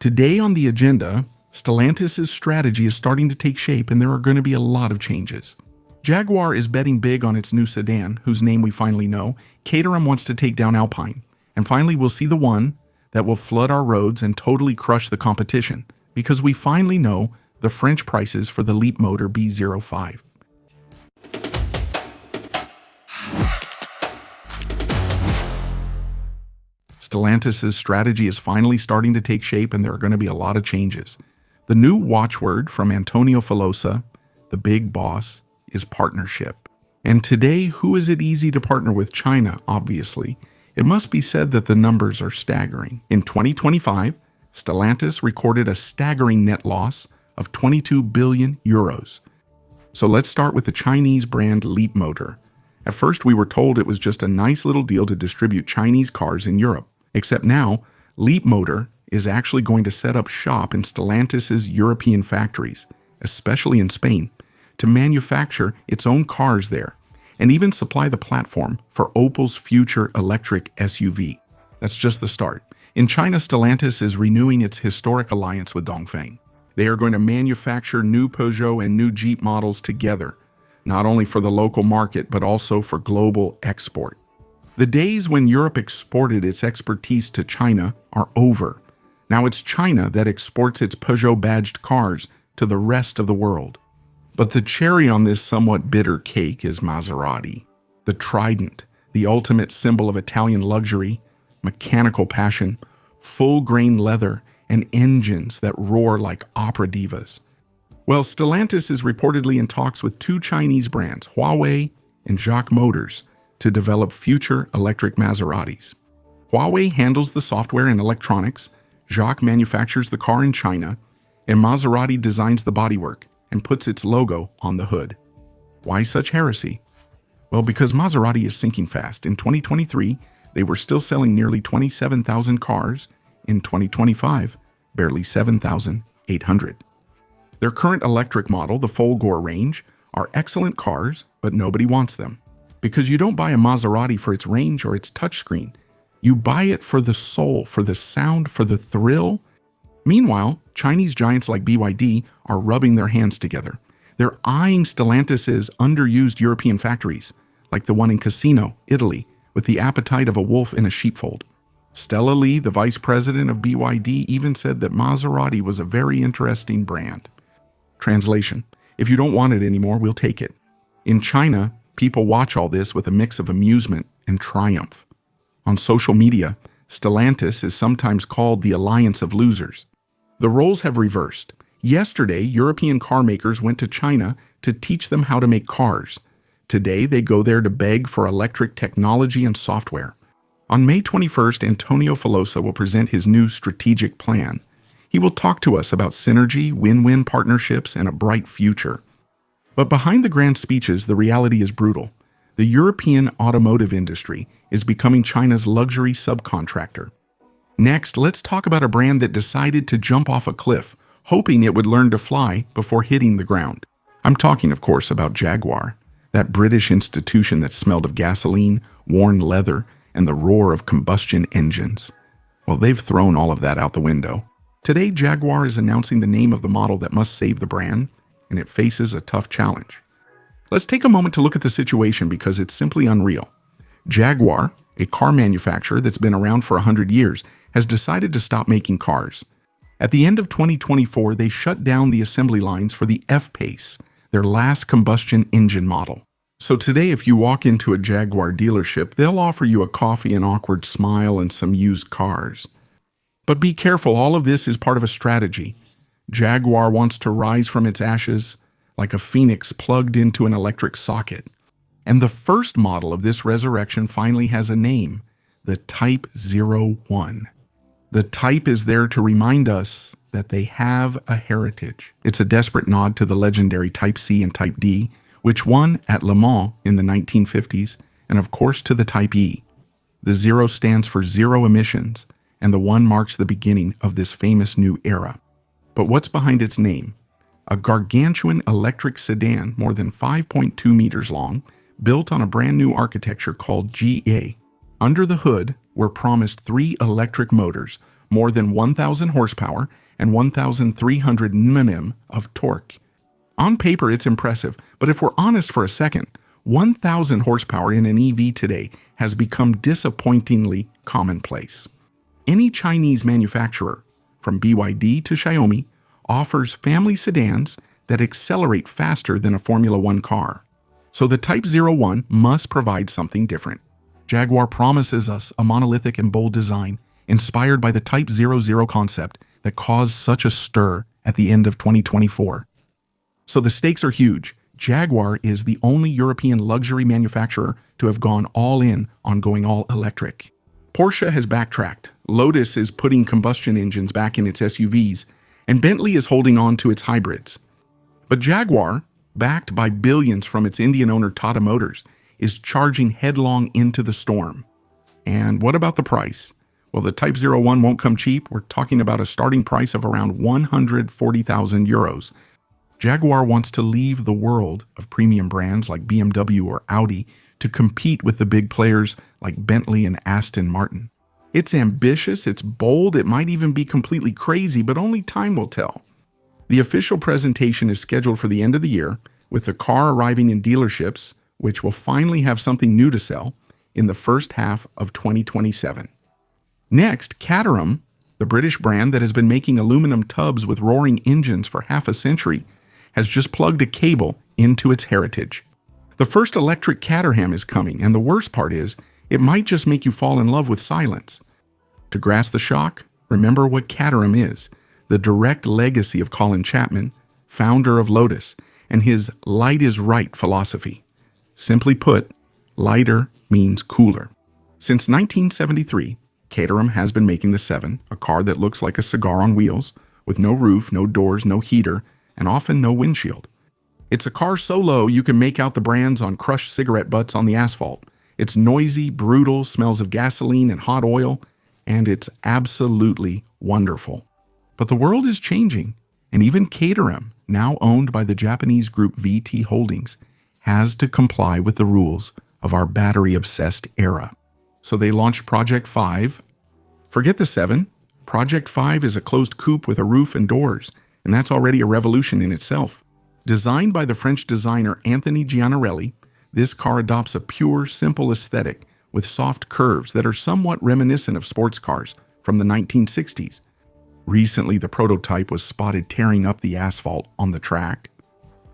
Today on the agenda, Stellantis' strategy is starting to take shape and there are going to be a lot of changes. Jaguar is betting big on its new sedan, whose name we finally know. Caterham wants to take down Alpine. And finally, we'll see the one that will flood our roads and totally crush the competition, because we finally know the French prices for the Leapmotor B05. Stellantis' strategy is finally starting to take shape and there are going to be a lot of changes. The new watchword from Antonio Filosa, the big boss, is partnership. And today, who is it easy to partner with? China, obviously. It must be said that the numbers are staggering. In 2025, Stellantis recorded a staggering net loss of 22 billion euros. So let's start with the Chinese brand Leapmotor. At first, we were told it was just a nice little deal to distribute Chinese cars in Europe. Except now, Leapmotor is actually going to set up shop in Stellantis' European factories, especially in Spain, to manufacture its own cars there, and even supply the platform for Opel's future electric SUV. That's just the start. In China, Stellantis is renewing its historic alliance with Dongfeng. They are going to manufacture new Peugeot and new Jeep models together, not only for the local market, but also for global export. The days when Europe exported its expertise to China are over. Now it's China that exports its Peugeot-badged cars to the rest of the world. But the cherry on this somewhat bitter cake is Maserati. The Trident, the ultimate symbol of Italian luxury, mechanical passion, full-grain leather, and engines that roar like opera divas. Well, Stellantis is reportedly in talks with two Chinese brands, Huawei and Jaguar Motors, to develop future electric Maseratis. Huawei handles the software and electronics, Jaguar manufactures the car in China, and Maserati designs the bodywork and puts its logo on the hood. Why such heresy? Well, because Maserati is sinking fast. In 2023, they were still selling nearly 27,000 cars. In 2025, barely 7,800. Their current electric model, the Folgore range, are excellent cars, but nobody wants them. Because you don't buy a Maserati for its range or its touchscreen. You buy it for the soul, for the sound, for the thrill. Meanwhile, Chinese giants like BYD are rubbing their hands together. They're eyeing Stellantis' underused European factories, like the one in Cassino, Italy, with the appetite of a wolf in a sheepfold. Stella Lee, the vice president of BYD, even said that Maserati was a very interesting brand. Translation: if you don't want it anymore, we'll take it. In China, people watch all this with a mix of amusement and triumph. On social media, Stellantis is sometimes called the alliance of losers. The roles have reversed. Yesterday, European car makers went to China to teach them how to make cars. Today, they go there to beg for electric technology and software. On May 21st, Antonio Filosa will present his new strategic plan. He will talk to us about synergy, win-win partnerships, and a bright future. But behind the grand speeches, the reality is brutal. The European automotive industry is becoming China's luxury subcontractor. Next, let's talk about a brand that decided to jump off a cliff, hoping it would learn to fly before hitting the ground. I'm talking, of course, about Jaguar, that British institution that smelled of gasoline, worn leather, and the roar of combustion engines. Well, they've thrown all of that out the window. Today, Jaguar is announcing the name of the model that must save the brand, and it faces a tough challenge. Let's take a moment to look at the situation because it's simply unreal. Jaguar, a car manufacturer that's been around for 100 years, has decided to stop making cars. At the end of 2024, they shut down the assembly lines for the F-Pace, their last combustion engine model. So today, if you walk into a Jaguar dealership, they'll offer you a coffee, an awkward smile, and some used cars. But be careful, all of this is part of a strategy. Jaguar wants to rise from its ashes like a phoenix plugged into an electric socket. And the first model of this resurrection finally has a name, the Type 01. The Type is there to remind us that they have a heritage. It's a desperate nod to the legendary Type C and Type D, which won at Le Mans in the 1950s, and of course to the Type E. The 0 stands for zero emissions, and the 1 marks the beginning of this famous new era. But what's behind its name? A gargantuan electric sedan more than 5.2 meters long, built on a brand new architecture called GA. Under the hood were promised 3 electric motors, more than 1,000 horsepower and 1,300 Nm of torque. On paper, it's impressive, but if we're honest for a second, 1,000 horsepower in an EV today has become disappointingly commonplace. Any Chinese manufacturer, from BYD to Xiaomi, offers family sedans that accelerate faster than a Formula One car. So the Type 01 must provide something different. Jaguar promises us a monolithic and bold design inspired by the Type 00 concept that caused such a stir at the end of 2024. So the stakes are huge. Jaguar is the only European luxury manufacturer to have gone all in on going all electric. Porsche has backtracked, Lotus is putting combustion engines back in its SUVs, and Bentley is holding on to its hybrids. But Jaguar, backed by billions from its Indian owner Tata Motors, is charging headlong into the storm. And what about the price? Well, the Type 01 won't come cheap. We're talking about a starting price of around 140,000 euros. Jaguar wants to leave the world of premium brands like BMW or Audi to compete with the big players like Bentley and Aston Martin. It's ambitious, it's bold, it might even be completely crazy, but only time will tell. The official presentation is scheduled for the end of the year, with the car arriving in dealerships, which will finally have something new to sell, in the first half of 2027. Next, Caterham, the British brand that has been making aluminum tubs with roaring engines for half a century, has just plugged a cable into its heritage. The first electric Caterham is coming, and the worst part is, it might just make you fall in love with silence. To grasp the shock, remember what Caterham is, the direct legacy of Colin Chapman, founder of Lotus, and his light is right philosophy. Simply put, lighter means cooler. Since 1973, Caterham has been making the 7, a car that looks like a cigar on wheels, with no roof, no doors, no heater, and often no windshield. It's a car so low you can make out the brands on crushed cigarette butts on the asphalt. It's noisy, brutal, smells of gasoline and hot oil, and it's absolutely wonderful. But the world is changing, and even Caterham, now owned by the Japanese group VT Holdings, has to comply with the rules of our battery-obsessed era. So they launched Project 5. Forget the 7. Project 5 is a closed coupe with a roof and doors, and that's already a revolution in itself. Designed by the French designer Anthony Gianarelli, this car adopts a pure, simple aesthetic with soft curves that are somewhat reminiscent of sports cars from the 1960s. Recently, the prototype was spotted tearing up the asphalt on the track.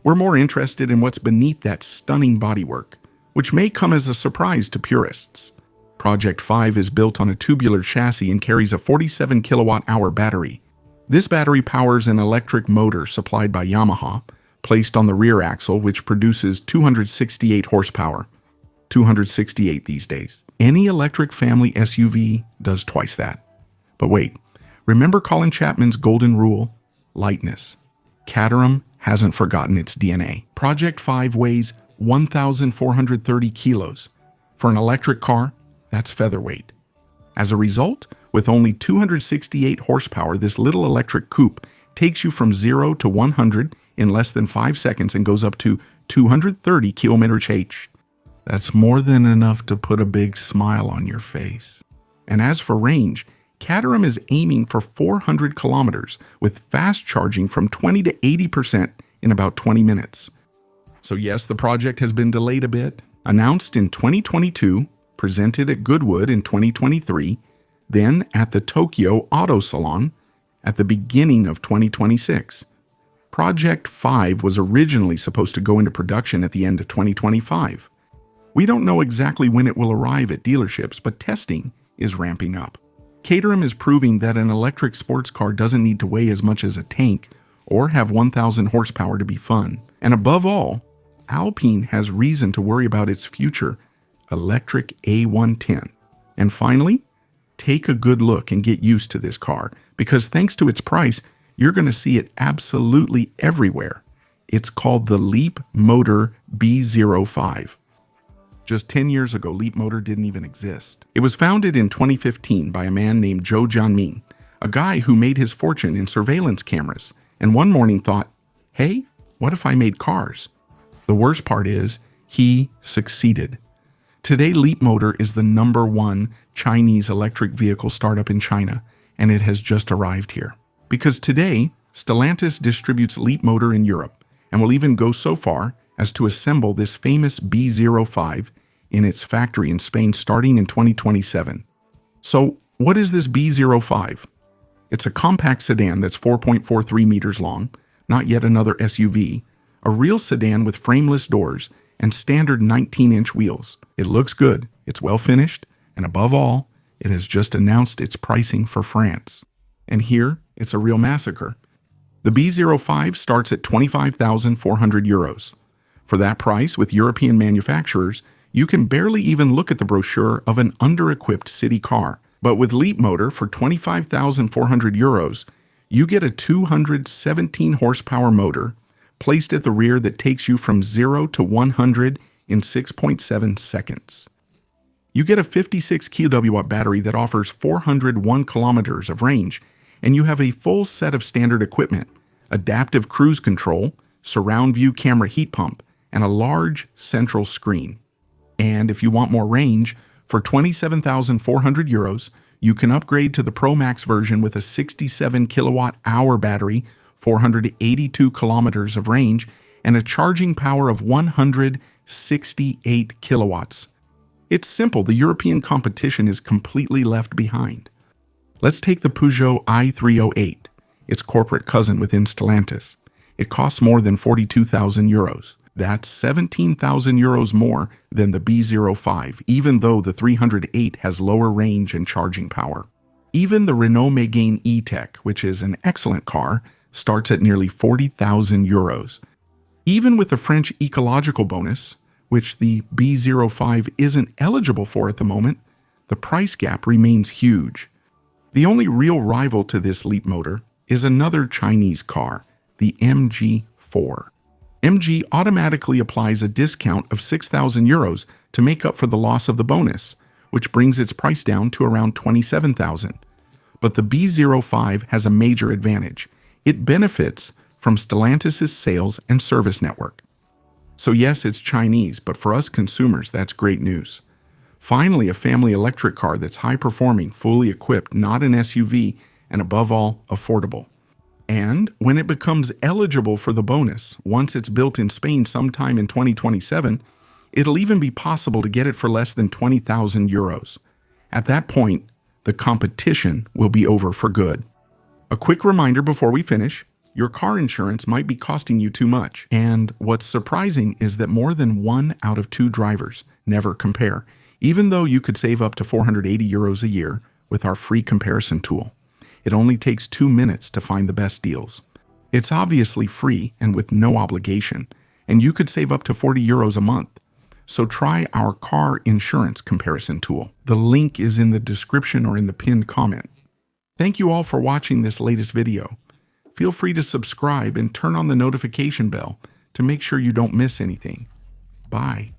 We're more interested in what's beneath that stunning bodywork, which may come as a surprise to purists. Project 5 is built on a tubular chassis and carries a 47 kilowatt-hour battery. This battery powers an electric motor supplied by Yamaha, placed on the rear axle, which produces 268 horsepower. 268 these days. Any electric family SUV does twice that. But wait, remember Colin Chapman's golden rule? Lightness. Caterham hasn't forgotten its DNA. Project 5 weighs 1,430 kilos. For an electric car, that's featherweight. As a result, with only 268 horsepower, this little electric coupe takes you from 0 to 100 in less than 5 seconds and goes up to 230 km/h. That's more than enough to put a big smile on your face. And as for range, Caterham is aiming for 400 kilometers with fast charging from 20 to 80% in about 20 minutes. So yes, the project has been delayed a bit. Announced in 2022, presented at Goodwood in 2023, then at the Tokyo Auto Salon at the beginning of 2026. Project 5 was originally supposed to go into production at the end of 2025. We don't know exactly when it will arrive at dealerships, but testing is ramping up. Caterham is proving that an electric sports car doesn't need to weigh as much as a tank or have 1,000 horsepower to be fun. And above all, Alpine has reason to worry about its future electric A110. And finally, take a good look and get used to this car, because thanks to its price, you're going to see it absolutely everywhere. It's called the Leapmotor B05. Just 10 years ago, Leapmotor didn't even exist. It was founded in 2015 by a man named Zhou Jianming, a guy who made his fortune in surveillance cameras, and one morning thought, hey, what if I made cars? The worst part is, he succeeded. Today, Leapmotor is the #1 Chinese electric vehicle startup in China, and it has just arrived here. Because today, Stellantis distributes Leapmotor in Europe, and will even go so far as to assemble this famous B05 in its factory in Spain starting in 2027. So, what is this B05? It's a compact sedan that's 4.43 meters long, not yet another SUV, a real sedan with frameless doors and standard 19-inch wheels. It looks good, it's well finished, and above all, it has just announced its pricing for France. And here, it's a real massacre. The B05 starts at 25,400 euros. For that price, with European manufacturers, you can barely even look at the brochure of an under-equipped city car. But with Leapmotor, for 25,400 euros, you get a 217 horsepower motor placed at the rear that takes you from 0 to 100 in 6.7 seconds. You get a 56 kW battery that offers 401 kilometers of range, and you have a full set of standard equipment, adaptive cruise control, surround view camera heat pump, and a large central screen. And if you want more range, for 27,400 euros, you can upgrade to the Pro Max version with a 67 kilowatt-hour battery, 482 kilometers of range, and a charging power of 168 kilowatts. It's simple, the European competition is completely left behind. Let's take the Peugeot i308, its corporate cousin within Stellantis. It costs more than 42,000 euros. That's 17,000 euros more than the B05, even though the 308 has lower range and charging power. Even the Renault Megane E-Tech, which is an excellent car, starts at nearly 40,000 euros. Even with the French ecological bonus, which the B05 isn't eligible for at the moment, the price gap remains huge. The only real rival to this Leapmotor is another Chinese car, the MG4. MG automatically applies a discount of 6,000 euros to make up for the loss of the bonus, which brings its price down to around 27,000. But the B05 has a major advantage. It benefits from Stellantis' sales and service network. So yes, it's Chinese, but for us consumers, that's great news. Finally, a family electric car that's high-performing, fully equipped, not an SUV, and above all, affordable. And when it becomes eligible for the bonus, once it's built in Spain sometime in 2027, it'll even be possible to get it for less than 20,000 euros. At that point, the competition will be over for good. A quick reminder before we finish, your car insurance might be costing you too much. And what's surprising is that more than 1 out of 2 drivers never compare, even though you could save up to 480 euros a year with our free comparison tool. It only takes 2 minutes to find the best deals. It's obviously free and with no obligation, and you could save up to 40 euros a month. So try our car insurance comparison tool. The link is in the description or in the pinned comment. Thank you all for watching this latest video. Feel free to subscribe and turn on the notification bell to make sure you don't miss anything. Bye.